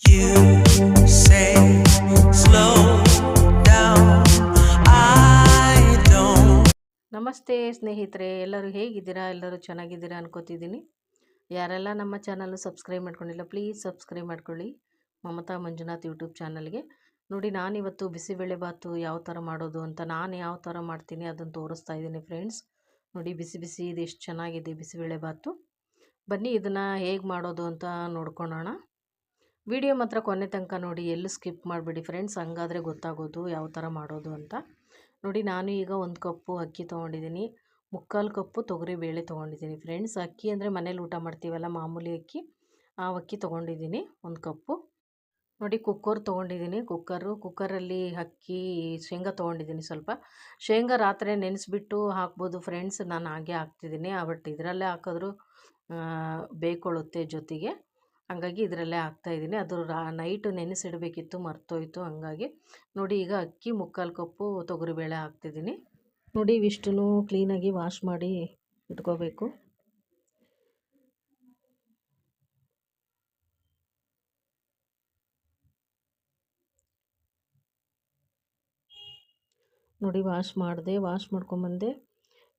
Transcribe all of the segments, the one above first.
You say slow down. I don't. ನಮಸ್ತೆ ಸ್ನೇಹಿತರೆ, ಎಲ್ಲರೂ ಹೇಗಿದ್ದೀರಾ? ಎಲ್ಲರೂ ಚೆನ್ನಾಗಿದ್ದೀರಾ ಅನ್ಕೋತಿದ್ದೀನಿ. ಯಾರೆಲ್ಲ ನಮ್ಮ ಚಾನಲ್ ಸಬ್ಸ್ಕ್ರೈಬ್ ಮಾಡ್ಕೊಂಡಿಲ್ಲ, ಪ್ಲೀಸ್ ಸಬ್ಸ್ಕ್ರೈಬ್ ಮಾಡ್ಕೊಳ್ಳಿ ಮಮತಾ ಮಂಜುನಾಥ್ ಯೂಟ್ಯೂಬ್ ಚಾನಲ್ಗೆ. ನೋಡಿ, ನಾನಿವತ್ತು ಬಿಸಿಬೇಳೆ ಬಾತು ಯಾವ ಥರ ಮಾಡೋದು ಅಂತ, ನಾನು ಯಾವ ಥರ ಮಾಡ್ತೀನಿ ಅದನ್ನು ತೋರಿಸ್ತಾ ಇದ್ದೀನಿ ಫ್ರೆಂಡ್ಸ್. ನೋಡಿ, ಬಿಸಿ ಬಿಸಿ ಇದು ಎಷ್ಟು ಚೆನ್ನಾಗಿದೆ ಬಿಸಿಬೇಳೆ ಬಾತು. ಬನ್ನಿ ಇದನ್ನು ಹೇಗೆ ಮಾಡೋದು ಅಂತ ನೋಡ್ಕೊಳ್ಳೋಣ. ವಿಡಿಯೋ ಮಾತ್ರ ಕೊನೆ ತನಕ ನೋಡಿ, ಎಲ್ಲೂ ಸ್ಕಿಪ್ ಮಾಡಿಬಿಡಿ ಫ್ರೆಂಡ್ಸ್, ಹಂಗಾದರೆ ಗೊತ್ತಾಗೋದು ಯಾವ ಥರ ಮಾಡೋದು ಅಂತ. ನೋಡಿ, ನಾನು ಈಗ 1 ಕಪ್ಪು ಅಕ್ಕಿ ತೊಗೊಂಡಿದ್ದೀನಿ, 3/4 ಕಪ್ಪು ತೊಗರಿಬೇಳೆ ತೊಗೊಂಡಿದ್ದೀನಿ ಫ್ರೆಂಡ್ಸ್. ಅಕ್ಕಿ ಅಂದರೆ ಮನೇಲಿ ಊಟ ಮಾಡ್ತೀವಲ್ಲ, ಮಾಮೂಲಿ ಅಕ್ಕಿ, ಆ ಅಕ್ಕಿ ತೊಗೊಂಡಿದ್ದೀನಿ 1 ಕಪ್ಪು. ನೋಡಿ, ಕುಕ್ಕರ್ ತೊಗೊಂಡಿದ್ದೀನಿ, ಕುಕ್ಕರಲ್ಲಿ ಅಕ್ಕಿ, ಶೇಂಗಾ ತೊಗೊಂಡಿದ್ದೀನಿ ಸ್ವಲ್ಪ. ಶೇಂಗಾ ರಾತ್ರಿ ನೆನೆಸ್ಬಿಟ್ಟು ಹಾಕ್ಬೋದು ಫ್ರೆಂಡ್ಸ್, ನಾನು ಹಾಗೆ ಹಾಕ್ತಿದ್ದೀನಿ. ಬಟ್ ಇದರಲ್ಲೇ ಹಾಕಿದ್ರು ಬೇಯ್ಕೊಳ್ಳುತ್ತೆ ಜೊತೆಗೆ, ಹಂಗಾಗಿ ಇದರಲ್ಲೇ ಹಾಕ್ತಾಯಿದ್ದೀನಿ. ಅದು ನೈಟು ನೆನೆಸಿಡಬೇಕಿತ್ತು, ಮರ್ತೋಯ್ತು. ಹಂಗಾಗಿ ನೋಡಿ, ಈಗ ಅಕ್ಕಿ 3/4 ಕಪ್ಪು ತೊಗರಿಬೇಳೆ ಹಾಕ್ತಿದ್ದೀನಿ. ನೋಡಿ, ಇವಿಷ್ಟನ್ನು ಕ್ಲೀನಾಗಿ ವಾಶ್ ಮಾಡಿ ಇಟ್ಕೋಬೇಕು. ನೋಡಿ, ವಾಶ್ ಮಾಡ್ಕೊಂಬಂದೆ.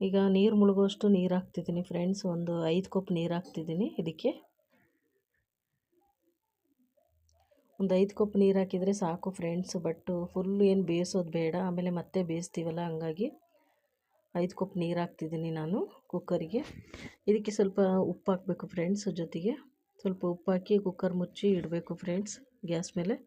ಈಗ ನೀರು ಮುಳುಗೋಷ್ಟು ನೀರು ಹಾಕ್ತಿದ್ದೀನಿ ಫ್ರೆಂಡ್ಸ್, ಒಂದು 5 ಕಪ್ ನೀರು ಹಾಕ್ತಿದ್ದೀನಿ ಇದಕ್ಕೆ. ಒಂದು 5 ಕಪ್ ನೀರು ಹಾಕಿದರೆ ಸಾಕು ಫ್ರೆಂಡ್ಸ್, ಬಟ್ ಫುಲ್ ಏನು ಬೇಯಿಸೋದು ಬೇಡ, ಆಮೇಲೆ ಮತ್ತೆ ಬೇಯಿಸ್ತೀವಲ್ಲ, ಹಂಗಾಗಿ 5 ಕಪ್ ನೀರು ಹಾಕ್ತಿದ್ದೀನಿ ನಾನು ಕುಕ್ಕರಿಗೆ. ಇದಕ್ಕೆ ಸ್ವಲ್ಪ ಉಪ್ಪು ಹಾಕಬೇಕು ಫ್ರೆಂಡ್ಸ್, ಜೊತೆಗೆ ಸ್ವಲ್ಪ ಉಪ್ಪು ಹಾಕಿ ಕುಕ್ಕರ್ ಮುಚ್ಚಿ ಇಡಬೇಕು ಫ್ರೆಂಡ್ಸ್ ಗ್ಯಾಸ್ ಮೇಲೆ.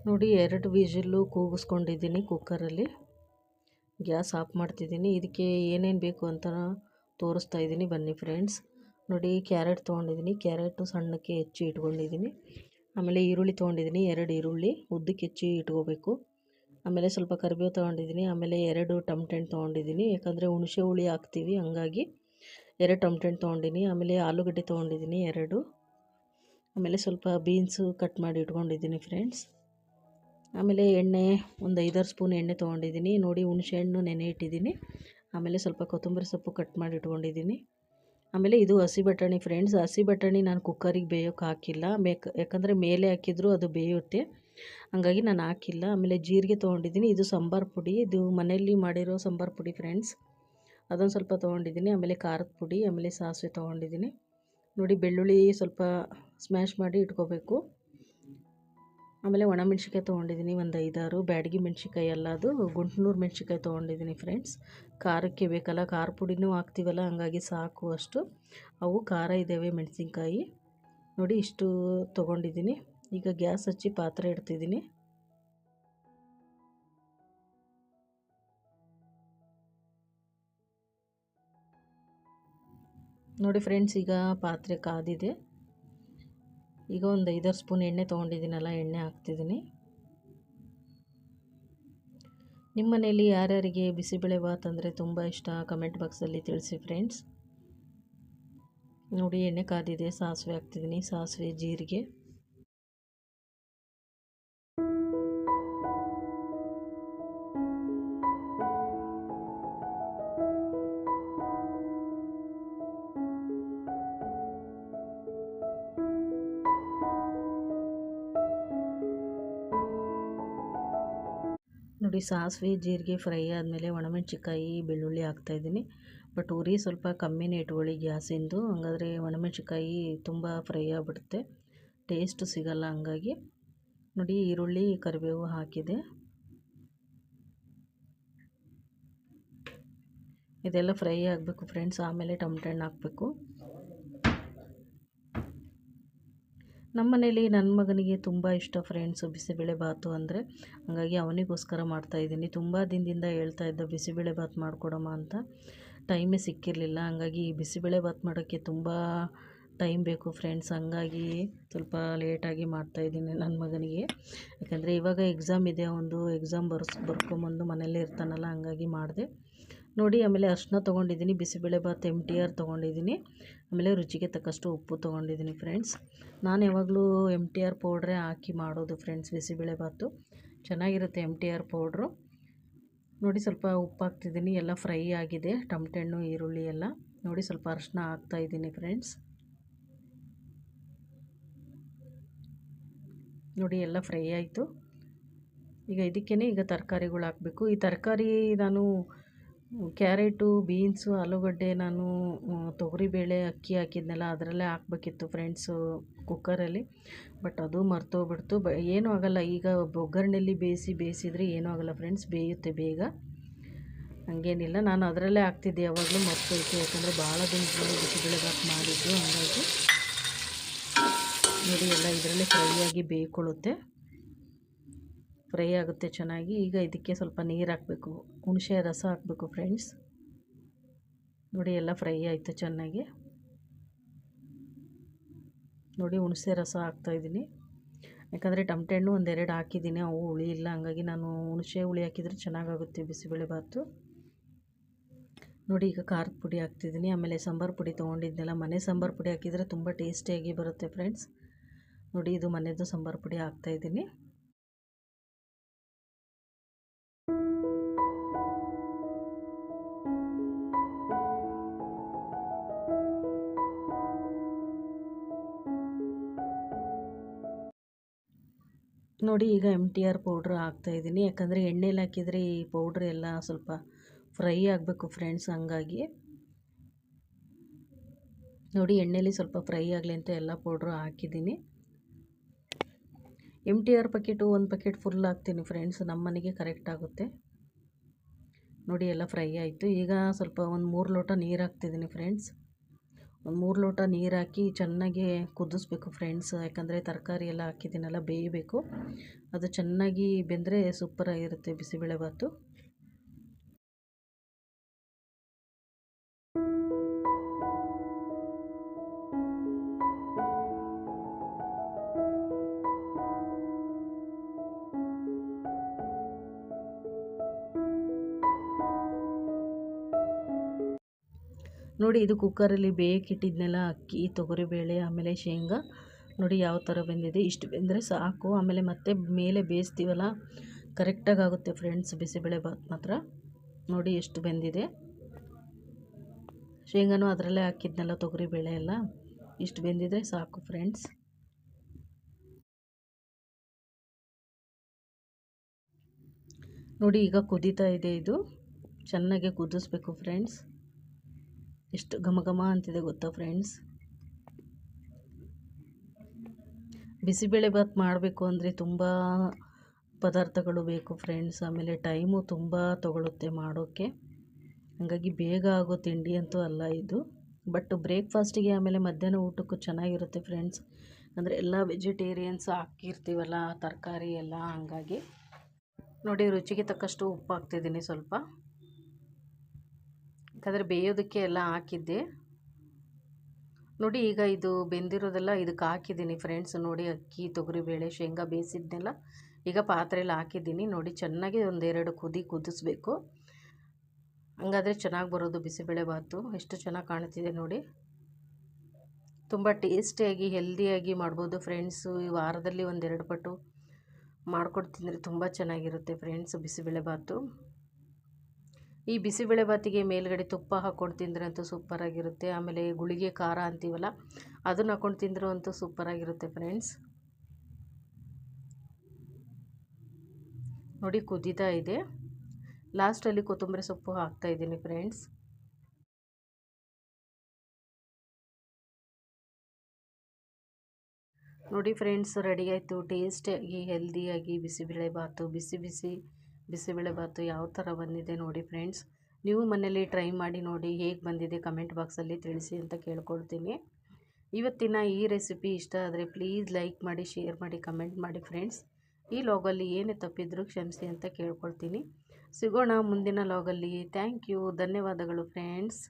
ನೋಡಿ, 2 ವಿಷಿಲ್ಲು ಕೂಗಿಸ್ಕೊಂಡಿದ್ದೀನಿ ಕುಕ್ಕರಲ್ಲಿ. ಗ್ಯಾಸ್ ಆಫ್ ಮಾಡ್ತಿದ್ದೀನಿ. ಇದಕ್ಕೆ ಏನೇನು ಬೇಕು ಅಂತ ತೋರಿಸ್ತಾ ಇದ್ದೀನಿ, ಬನ್ನಿ ಫ್ರೆಂಡ್ಸ್. ನೋಡಿ, ಕ್ಯಾರೆಟ್ ತೊಗೊಂಡಿದ್ದೀನಿ, ಕ್ಯಾರೆಟು ಸಣ್ಣಕ್ಕೆ ಹೆಚ್ಚಿ ಇಟ್ಕೊಂಡಿದ್ದೀನಿ. ಆಮೇಲೆ ಈರುಳ್ಳಿ ತೊಗೊಂಡಿದ್ದೀನಿ, 2 ಈರುಳ್ಳಿ ಉದ್ದಕ್ಕೆ ಹೆಚ್ಚಿ ಇಟ್ಕೋಬೇಕು. ಆಮೇಲೆ ಸ್ವಲ್ಪ ಕರಿಬೇವು ತೊಗೊಂಡಿದ್ದೀನಿ. ಆಮೇಲೆ 2 ಟೊಮಟೆ ಹಣ್ಣು ತೊಗೊಂಡಿದ್ದೀನಿ, ಯಾಕಂದರೆ ಹುಣಸೆ ಹುಳಿ ಹಾಕ್ತೀವಿ, ಹಂಗಾಗಿ 2 ಟೊಮಟೆ ಹಣ್ಣು ತೊಗೊಂಡಿದ್ದೀನಿ. ಆಮೇಲೆ ಆಲೂಗಡ್ಡೆ ತೊಗೊಂಡಿದ್ದೀನಿ 2. ಆಮೇಲೆ ಸ್ವಲ್ಪ ಬೀನ್ಸು ಕಟ್ ಮಾಡಿ ಇಟ್ಕೊಂಡಿದ್ದೀನಿ ಫ್ರೆಂಡ್ಸ್. ಆಮೇಲೆ ಎಣ್ಣೆ, ಒಂದು 5-6 ಸ್ಪೂನ್ ಎಣ್ಣೆ ತೊಗೊಂಡಿದ್ದೀನಿ. ನೋಡಿ, ಹುಣಸೆ ಹಣ್ಣು ನೆನೆ ಇಟ್ಟಿದ್ದೀನಿ. ಆಮೇಲೆ ಸ್ವಲ್ಪ ಕೊತ್ತಂಬರಿ ಸೊಪ್ಪು ಕಟ್ ಮಾಡಿ ಇಟ್ಕೊಂಡಿದ್ದೀನಿ. ಆಮೇಲೆ ಇದು ಹಸಿ ಬಟಾಣಿ ಫ್ರೆಂಡ್ಸ್. ಹಸಿ ಬಟಾಣಿ ನಾನು ಕುಕ್ಕರಿಗೆ ಬೇಯೋಕೆ ಹಾಕಿಲ್ಲ, ಯಾಕಂದರೆ ಮೇಲೆ ಹಾಕಿದರೂ ಅದು ಬೇಯುತ್ತೆ, ಹಂಗಾಗಿ ನಾನು ಹಾಕಿಲ್ಲ. ಆಮೇಲೆ ಜೀರಿಗೆ ತೊಗೊಂಡಿದ್ದೀನಿ, ಇದು ಸಾಂಬಾರು ಪುಡಿ, ಇದು ಮನೆಯಲ್ಲಿ ಮಾಡಿರೋ ಸಾಂಬಾರು ಪುಡಿ ಫ್ರೆಂಡ್ಸ್, ಅದೊಂದು ಸ್ವಲ್ಪ ತೊಗೊಂಡಿದ್ದೀನಿ. ಆಮೇಲೆ ಖಾರದ ಪುಡಿ, ಆಮೇಲೆ ಸಾಸಿವೆ ತೊಗೊಂಡಿದ್ದೀನಿ. ನೋಡಿ, ಬೆಳ್ಳುಳ್ಳಿ ಸ್ವಲ್ಪ ಸ್ಮ್ಯಾಶ್ ಮಾಡಿ ಇಟ್ಕೋಬೇಕು. ಆಮೇಲೆ ಒಣಮೆಣ್ಸಿಕಾಯಿ ತೊಗೊಂಡಿದ್ದೀನಿ, ಒಂದು 5-6 ಬ್ಯಾಡಗಿ ಮೆಣ್ಸಿಕಾಯಿ ಅಲ್ಲ, ಅದು ಗುಂಟ್ನೂರು ಮೆಣ್ಸಿಕಾಯಿ ತೊಗೊಂಡಿದ್ದೀನಿ ಫ್ರೆಂಡ್ಸ್. ಖಾರಕ್ಕೆ ಬೇಕಲ್ಲ, ಖಾರ ಪುಡಿನೂ ಹಾಕ್ತೀವಲ್ಲ, ಹಂಗಾಗಿ ಸಾಕು ಅಷ್ಟು. ಅವು ಖಾರ ಇದ್ದಾವೆ ಮೆಣಸಿನ್ಕಾಯಿ. ನೋಡಿ, ಇಷ್ಟು ತೊಗೊಂಡಿದ್ದೀನಿ. ಈಗ ಗ್ಯಾಸ್ ಹಚ್ಚಿ ಪಾತ್ರೆ ಇಡ್ತಿದ್ದೀನಿ. ನೋಡಿ ಫ್ರೆಂಡ್ಸ್, ಈಗ ಪಾತ್ರೆ ಕಾದಿದೆ. ಈಗ ಒಂದು 5-6 ಸ್ಪೂನ್ ಎಣ್ಣೆ ತೊಗೊಂಡಿದ್ದೀನಲ್ಲ, ಎಣ್ಣೆ ಹಾಕ್ತಿದ್ದೀನಿ. ನಿಮ್ಮ ಮನೆಯಲ್ಲಿ ಯಾರ್ಯಾರಿಗೆ ಬಿಸಿಬೇಳೆ ಬಾತ್ ಅಂದರೆ ತುಂಬ ಇಷ್ಟ, ಕಮೆಂಟ್ ಬಾಕ್ಸಲ್ಲಿ ತಿಳಿಸಿ ಫ್ರೆಂಡ್ಸ್. ನೋಡಿ, ಎಣ್ಣೆ ಕಾದಿದೆ, ಸಾಸಿವೆ ಹಾಕ್ತಿದ್ದೀನಿ, ಸಾಸಿವೆ, ಜೀರಿಗೆ. ನೋಡಿ, ಸಾಸಿವೆ ಜೀರಿಗೆ ಫ್ರೈ ಆದಮೇಲೆ ಒಣಮೆಣ್ಸಿಕಾಯಿ ಬೆಳ್ಳುಳ್ಳಿ ಹಾಕ್ತಾಯಿದ್ದೀನಿ. ಬಟ್ ಉರಿ ಸ್ವಲ್ಪ ಕಮ್ಮಿನೇ ಇಟ್ಕೊಳ್ಳಿ ಗ್ಯಾಸಿಂದು, ಹಂಗಾದರೆ ಒಣಮೆಣ್ಸಿಕಾಯಿ ತುಂಬ ಫ್ರೈ ಆಗಿಬಿಡುತ್ತೆ, ಟೇಸ್ಟ್ ಸಿಗಲ್ಲ. ಹಂಗಾಗಿ ನೋಡಿ, ಈರುಳ್ಳಿ ಕರಿಬೇವು ಹಾಕಿದೆ. ಇದೆಲ್ಲ ಫ್ರೈ ಆಗಬೇಕು ಫ್ರೆಂಡ್ಸ್. ಆಮೇಲೆ ಟೊಮಟೆ ಹಣ್ಣು ಹಾಕಬೇಕು. ನಮ್ಮ ಮನೇಲಿ ನನ್ನ ಮಗನಿಗೆ ತುಂಬ ಇಷ್ಟ ಫ್ರೆಂಡ್ಸು ಬಿಸಿಬೇಳೆ ಬಾತು ಅಂದರೆ, ಹಾಗಾಗಿ ಅವನಿಗೋಸ್ಕರ ಮಾಡ್ತಾಯಿದ್ದೀನಿ. ತುಂಬ ದಿನದಿಂದ ಹೇಳ್ತಾ ಇದ್ದ ಬಿಸಿಬೇಳೆ ಬಾತ್ ಮಾಡಿಕೊಡಮ್ಮ ಅಂತ, ಟೈಮೇ ಸಿಕ್ಕಿರಲಿಲ್ಲ. ಹಂಗಾಗಿ ಬಿಸಿಬೇಳೆ ಬಾತ್ ಮಾಡೋಕ್ಕೆ ತುಂಬ ಟೈಮ್ ಬೇಕು ಫ್ರೆಂಡ್ಸ್. ಹಂಗಾಗಿ ಸ್ವಲ್ಪ ಲೇಟಾಗಿ ಮಾಡ್ತಾಯಿದ್ದೀನಿ ನನ್ನ ಮಗನಿಗೆ. ಯಾಕಂದರೆ ಇವಾಗ ಎಕ್ಸಾಮ್ ಇದೆ, ಒಂದು ಎಕ್ಸಾಮ್ ಬರ್ಕೊಂಬಂದು ಮನೆಯಲ್ಲೇ ಇರ್ತಾನಲ್ಲ, ಹಂಗಾಗಿ ಮಾಡಿದೆ ನೋಡಿ. ಆಮೇಲೆ ಅರಿಶಿನ ತೊಗೊಂಡಿದ್ದೀನಿ, ಬಿಸಿಬೇಳೆ ಬಾತ್ MTR ತೊಗೊಂಡಿದ್ದೀನಿ, ಆಮೇಲೆ ರುಚಿಗೆ ತಕ್ಕಷ್ಟು ಉಪ್ಪು ತೊಗೊಂಡಿದ್ದೀನಿ ಫ್ರೆಂಡ್ಸ್. ನಾನು ಯಾವಾಗಲೂ MTR ಪೌಡ್ರೇ ಹಾಕಿ ಮಾಡೋದು ಫ್ರೆಂಡ್ಸ್. ಬಿಸಿಬೇಳೆ ಬಾತು ಚೆನ್ನಾಗಿರುತ್ತೆ MTR ಪೌಡ್ರು ನೋಡಿ. ಸ್ವಲ್ಪ ಉಪ್ಪು ಹಾಕ್ತಿದ್ದೀನಿ, ಎಲ್ಲ ಫ್ರೈ ಆಗಿದೆ, ಟಮಟೆ ಹಣ್ಣು ಈರುಳ್ಳಿ ಎಲ್ಲ ನೋಡಿ. ಸ್ವಲ್ಪ ಅರಿಶಿನ ಹಾಕ್ತಾಯಿದ್ದೀನಿ ಫ್ರೆಂಡ್ಸ್ ನೋಡಿ. ಎಲ್ಲ ಫ್ರೈ ಆಯಿತು. ಈಗ ಇದಕ್ಕೇ ತರಕಾರಿಗಳು ಹಾಕಬೇಕು. ಈ ತರಕಾರಿ ನಾನು ಕ್ಯಾರೆಟು, ಬೀನ್ಸು, ಆಲೂಗಡ್ಡೆ, ನಾನು ತೊಗರಿಬೇಳೆ, ಅಕ್ಕಿ ಹಾಕಿದ್ನಲ್ಲ, ಅದರಲ್ಲೇ ಹಾಕ್ಬೇಕಿತ್ತು ಫ್ರೆಂಡ್ಸು ಕುಕ್ಕರಲ್ಲಿ. ಬಟ್ ಅದು ಮರ್ತೋಗ್ಬಿಡ್ತು. ಏನೂ ಆಗೋಲ್ಲ, ಈಗ ಒಗ್ಗರಣೆಯಲ್ಲಿ ಬೇಯಿಸಿದರೆ ಏನೂ ಆಗೋಲ್ಲ ಫ್ರೆಂಡ್ಸ್, ಬೇಯುತ್ತೆ ಬೇಗ, ಹಂಗೇನಿಲ್ಲ. ನಾನು ಅದರಲ್ಲೇ ಹಾಕ್ತಿದ್ದೆ, ಯಾವಾಗಲೂ ಮರ್ತೋಯ್ತು. ಯಾಕಂದರೆ ಭಾಳ ದಿನದಲ್ಲಿ ಬಿಸಿಬೇಳೆ ಬಾತ್ ಮಾಡಿದ್ದು, ಹಂಗಾಗಿ ನೋಡಿ ಎಲ್ಲ ಇದರಲ್ಲೇ ಫ್ರೈ ಆಗಿ ಬೇಯ್ಕೊಳ್ಳುತ್ತೆ, ಫ್ರೈ ಆಗುತ್ತೆ ಚೆನ್ನಾಗಿ. ಈಗ ಇದಕ್ಕೆ ಸ್ವಲ್ಪ ನೀರು ಹಾಕಬೇಕು, ಹುಣಸೆ ರಸ ಹಾಕಬೇಕು ಫ್ರೆಂಡ್ಸ್ ನೋಡಿ. ಎಲ್ಲ ಫ್ರೈ ಆಯಿತು ಚೆನ್ನಾಗಿ ನೋಡಿ. ಹುಣಸೆ ರಸ ಹಾಕ್ತಾಯಿದ್ದೀನಿ, ಯಾಕಂದರೆ ಟಮಟೆ ಹಣ್ಣು ಒಂದೆರಡು ಹಾಕಿದ್ದೀನಿ, ಅವು ಹುಳಿ ಇಲ್ಲ, ಹಂಗಾಗಿ ನಾನು ಹುಣಸೆ ಹುಳಿ ಹಾಕಿದರೆ ಚೆನ್ನಾಗಾಗುತ್ತೆ ಬಿಸಿಬೇಳೆ ಬಾತು ನೋಡಿ. ಈಗ ಖಾರದ ಪುಡಿ ಹಾಕ್ತಿದ್ದೀನಿ, ಆಮೇಲೆ ಸಾಂಬಾರು ಪುಡಿ ತೊಗೊಂಡಿದ್ನೆಲ್ಲ, ಮನೆ ಸಾಂಬಾರು ಪುಡಿ ಹಾಕಿದರೆ ತುಂಬ ಟೇಸ್ಟಿಯಾಗಿ ಬರುತ್ತೆ ಫ್ರೆಂಡ್ಸ್ ನೋಡಿ. ಇದು ಮನೆಯದು ಸಾಂಬಾರು ಪುಡಿ ಹಾಕ್ತಾಯಿದ್ದೀನಿ. ನೋಡಿ ಈಗ MTR ಪೌಡ್ರ್ ಹಾಕ್ತಾಯಿದ್ದೀನಿ, ಯಾಕಂದರೆ ಎಣ್ಣೆಲಿ ಹಾಕಿದರೆ ಈ ಪೌಡ್ರ್ ಎಲ್ಲ ಸ್ವಲ್ಪ ಫ್ರೈ ಆಗಬೇಕು ಫ್ರೆಂಡ್ಸ್, ಹಂಗಾಗಿ ನೋಡಿ ಎಣ್ಣೆಲಿ ಸ್ವಲ್ಪ ಫ್ರೈ ಆಗಲಿ ಅಂತ ಎಲ್ಲ ಪೌಡ್ರು ಹಾಕಿದ್ದೀನಿ. MTR ಪ್ಯಾಕೆಟು ಒಂದು ಪ್ಯಾಕೆಟ್ ಫುಲ್ ಹಾಕ್ತೀನಿ ಫ್ರೆಂಡ್ಸ್, ನಮ್ಮ ಮನೆಗೆ ಕರೆಕ್ಟ್ ಆಗುತ್ತೆ ನೋಡಿ. ಎಲ್ಲ ಫ್ರೈ ಆಯಿತು. ಈಗ ಸ್ವಲ್ಪ ಒಂದು 3 ಲೋಟ ನೀರು ಹಾಕ್ತಿದ್ದೀನಿ ಫ್ರೆಂಡ್ಸ್. ಒಂದು 3 ಲೋಟ ನೀರು ಹಾಕಿ ಚೆನ್ನಾಗಿ ಕುದಿಸ್ಬೇಕು ಫ್ರೆಂಡ್ಸ್, ಯಾಕಂದರೆ ತರಕಾರಿ ಎಲ್ಲ ಹಾಕಿದ್ದೀನಲ್ಲ, ಬೇಯಬೇಕು. ಅದು ಚೆನ್ನಾಗಿ ಬೆಂದರೆ ಸೂಪರಾಗಿರುತ್ತೆ ಬಿಸಿಬೇಳೆ ಬಾತು ನೋಡಿ. ಇದು ಕುಕ್ಕರಲ್ಲಿ ಬೇಯಕ್ಕಿಟ್ಟಿದ್ನೆಲ್ಲ ಅಕ್ಕಿ, ತೊಗರಿಬೇಳೆ, ಆಮೇಲೆ ಶೇಂಗಾ ನೋಡಿ ಯಾವ ಥರ ಬೆಂದಿದೆ. ಇಷ್ಟು ಬೆಂದರೆ ಸಾಕು, ಆಮೇಲೆ ಮತ್ತೆ ಮೇಲೆ ಬೇಯಿಸ್ತೀವಲ್ಲ, ಕರೆಕ್ಟಾಗಿ ಆಗುತ್ತೆ ಫ್ರೆಂಡ್ಸ್ ಬಿಸಿಬೇಳೆ ಬಾತ್ ಮಾತ್ರ ನೋಡಿ. ಎಷ್ಟು ಬೆಂದಿದೆ, ಶೇಂಗಾನು ಅದರಲ್ಲೇ ಹಾಕಿದ್ನಲ್ಲ, ತೊಗರಿಬೇಳೆ ಎಲ್ಲ, ಇಷ್ಟು ಬೆಂದಿದ್ರೆ ಸಾಕು ಫ್ರೆಂಡ್ಸ್ ನೋಡಿ. ಈಗ ಕುದೀತಾ ಇದೆ, ಇದು ಚೆನ್ನಾಗಿ ಕುದಿಸ್ಬೇಕು ಫ್ರೆಂಡ್ಸ್. ಎಷ್ಟು ಘಮ ಘಮ ಅಂತಿದೆ ಗೊತ್ತಾ ಫ್ರೆಂಡ್ಸ್. ಬಿಸಿಬೇಳೆ ಬಾತ್ ಮಾಡಬೇಕು ಅಂದರೆ ತುಂಬ ಪದಾರ್ಥಗಳು ಬೇಕು ಫ್ರೆಂಡ್ಸ್, ಆಮೇಲೆ ಟೈಮು ತುಂಬ ತಗೊಳ್ಳುತ್ತೆ ಮಾಡೋಕ್ಕೆ, ಹಾಗಾಗಿ ಬೇಗ ಆಗೋ ತಿಂಡಿ ಅಂತೂ ಅಲ್ಲ ಇದು. ಬಟ್ ಬ್ರೇಕ್ಫಾಸ್ಟಿಗೆ ಆಮೇಲೆ ಮಧ್ಯಾಹ್ನ ಊಟಕ್ಕೂ ಚೆನ್ನಾಗಿರುತ್ತೆ ಫ್ರೆಂಡ್ಸ್, ಅಂದರೆ ಎಲ್ಲ ವೆಜಿಟೇರಿಯನ್ಸ್ ಹಾಕಿರ್ತೀವಲ್ಲ ತರಕಾರಿ ಎಲ್ಲ, ಹಂಗಾಗಿ ನೋಡಿ. ರುಚಿಗೆ ತಕ್ಕಷ್ಟು ಉಪ್ಪು ಹಾಕ್ತಿದ್ದೀನಿ ಸ್ವಲ್ಪ, ಯಾಕಂದರೆ ಬೇಯೋದಕ್ಕೆ ಎಲ್ಲ ಹಾಕಿದ್ದೆ ನೋಡಿ. ಈಗ ಇದು ಬೆಂದಿರೋದೆಲ್ಲ ಇದಕ್ಕೆ ಹಾಕಿದ್ದೀನಿ ಫ್ರೆಂಡ್ಸ್ ನೋಡಿ. ಅಕ್ಕಿ, ತೊಗರಿಬೇಳೆ, ಶೇಂಗಾ ಬೇಯಿಸಿದ್ನೆಲ್ಲ ಈಗ ಪಾತ್ರೆಯಲ್ಲಿ ಹಾಕಿದ್ದೀನಿ ನೋಡಿ. ಚೆನ್ನಾಗಿ ಒಂದೆರಡು ಕುದಿಸ್ಬೇಕು, ಹಂಗಾದರೆ ಚೆನ್ನಾಗಿ ಬರೋದು ಬಿಸಿಬೇಳೆ ಬಾತು. ಎಷ್ಟು ಚೆನ್ನಾಗಿ ಕಾಣ್ತಿದೆ ನೋಡಿ, ತುಂಬ ಟೇಸ್ಟಿಯಾಗಿ ಹೆಲ್ದಿಯಾಗಿ ಮಾಡ್ಬೋದು ಫ್ರೆಂಡ್ಸು. ಈ ವಾರದಲ್ಲಿ ಒಂದೆರಡು ಪಟ್ಟು ಮಾಡ್ಕೊಡ್ತಿದ್ರೆ ತುಂಬ ಚೆನ್ನಾಗಿರುತ್ತೆ ಫ್ರೆಂಡ್ಸ್ ಬಿಸಿಬೇಳೆ ಬಾತು. ಈ ಬಿಸಿಬೇಳೆ ಬಾತಿಗೆ ಮೇಲ್ಗಡೆ ತುಪ್ಪ ಹಾಕ್ಕೊಂಡು ತಿಂದರೆ ಅಂತೂ ಸೂಪರಾಗಿರುತ್ತೆ, ಆಮೇಲೆ ಗುಳಿಗೆ ಖಾರ ಅಂತೀವಲ್ಲ, ಅದನ್ನು ಹಾಕ್ಕೊಂಡು ತಿಂದರೂ ಅಂತೂ ಸೂಪರಾಗಿರುತ್ತೆ ಫ್ರೆಂಡ್ಸ್ ನೋಡಿ. ಕುದೀತಾ ಇದೆ, ಲಾಸ್ಟಲ್ಲಿ ಕೊತ್ತಂಬರಿ ಸೊಪ್ಪು ಹಾಕ್ತಾಯಿದ್ದೀನಿ ಫ್ರೆಂಡ್ಸ್ ನೋಡಿ. ಫ್ರೆಂಡ್ಸ್ ರೆಡಿ ಆಯಿತು, ಟೇಸ್ಟಿಯಾಗಿ ಹೆಲ್ದಿಯಾಗಿ ಬಿಸಿಬೇಳೆ ಬಾತು. ಬಿಸಿಬೇಳೆ ಬಾತು ಯಾವ ಥರ ಬಂದಿದೆ ನೋಡಿ ಫ್ರೆಂಡ್ಸ್. ನೀವು ಮನೇಲಿ ಟ್ರೈ ಮಾಡಿ ನೋಡಿ, ಹೇಗೆ ಬಂದಿದೆ ಕಮೆಂಟ್ ಬಾಕ್ಸಲ್ಲಿ ತಿಳಿಸಿ ಅಂತ ಕೇಳ್ಕೊಳ್ತೀನಿ. ಇವತ್ತಿನ ಈ ರೆಸಿಪಿ ಇಷ್ಟ ಆದರೆ ಪ್ಲೀಸ್ ಲೈಕ್ ಮಾಡಿ, ಶೇರ್ ಮಾಡಿ, ಕಮೆಂಟ್ ಮಾಡಿ ಫ್ರೆಂಡ್ಸ್. ಈ ಲಾಗಲ್ಲಿ ಏನೇ ತಪ್ಪಿದ್ರೂ ಕ್ಷಮಿಸಿ ಅಂತ ಕೇಳ್ಕೊಳ್ತೀನಿ. ಸಿಗೋಣ ಮುಂದಿನ ಲಾಗಲ್ಲಿ. ಥ್ಯಾಂಕ್ ಯು, ಧನ್ಯವಾದಗಳು ಫ್ರೆಂಡ್ಸ್.